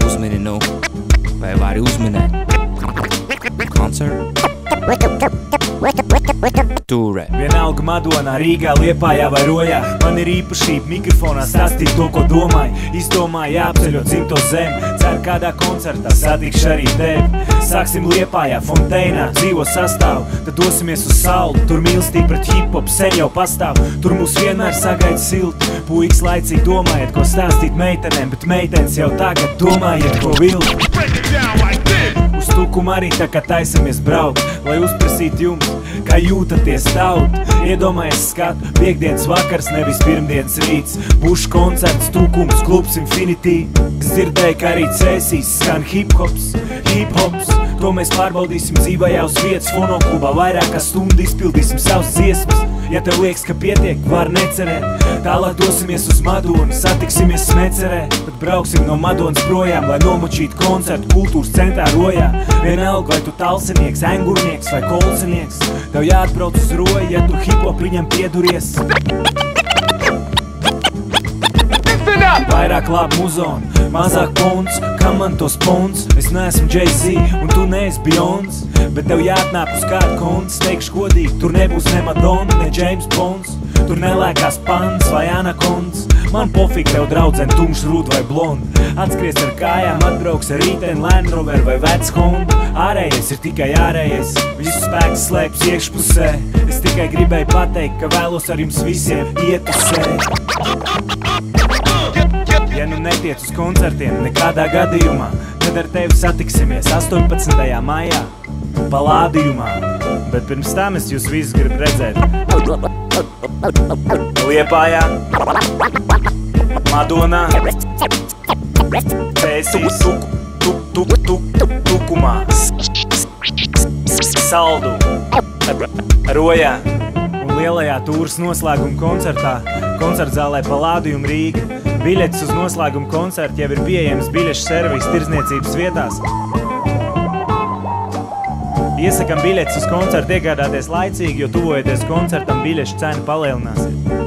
Uzmini nu, vai vari uzminēt? Koncertu? Tūrē. Vienalga Madonā, Rīgā, Liepājā vai Rojā, man ir īpašība mikrofonā stāstīt to, ko domāju. Izdomāju jāapceļot dzimto zemi, ceru kādā koncertā satikšu arī tevi. Sāksim Liepājā, Fonteinā, dzīvo sastāvu, tad dosimies uz Saldu. Tur mīlestība pret hip-hop sen jau pastāv, tur mūs vienmēr sagaida silti. Puikas laicīgi domājiet, ko stāstīt meitenēm, bet meitenes jau tagad domājiet, ko vilti. Uz Tukumu arī tā kā taisamies braukt, lai uzprasītu jums, kā jūtaties taut. Iedomājies skatu, piekdienas vakars, nevis pirmdienas rīts. Būšu koncerts, Tukums, klubs Infinity. Es dzirdēju, ka arī cēsīs skan hip-hops. To mēs pārbaudīsim dzīvajā uz vietas, fonoklubā vairāk kā stundu izpildīsim savas dziesmas. Ja tev liekas, ka pietiek, var necerēt. Tālāk dosimies uz Madonu, satiksimies Smecerē. Tad brauksim no Madonas projām, lai nomočītu koncertu kultūras centrā Rojā. Vienalga, vai tu talsinieks, engurnieks vai kolsinieks, tev jāatbrauc uz Roju, ja tu hip-hop viņam pieduries. Vairāk labu muzonu, mazāk pons, kam man tos pons? Es neesmu Jay-Z un tu neesi Beyoncé, bet tev jāatnāk uz kādu konts. Teikšu godīgi, tur nebūs ne Madonna, ne James Bonds, tur nelēkās pants vai anakonds. Man pofīgi tev draudzen tumšs rūd vai blond. Atskries ar kājām, atbrauks ar rīteni, Land Rover vai vec Honda. Ārējais ir tikai ārējais, visu spēks slēpjas iekšpusē. Es tikai gribēju pateikt, ka vēlos ar jums visiem iet uz sēdi. Ja nu netiec uz koncertiem nekādā gadījumā, tad ar tevi satiksimies 18. maijā Palādījumā. Bet pirms tam es jūs visus gribu redzēt Liepājā, Madonā, Cēsīs, Tukumā, Saldu, Rojā un lielajā tūras noslēguma koncertā koncertzālē Palādījuma Rīga. Biļetes uz noslēguma koncertu jau ir pieejams biļešu servis tirdzniecības vietās. Iesakam biļetes uz koncertu iegādāties laicīgi, jo tuvojoties koncertam biļešu cena palielināsies.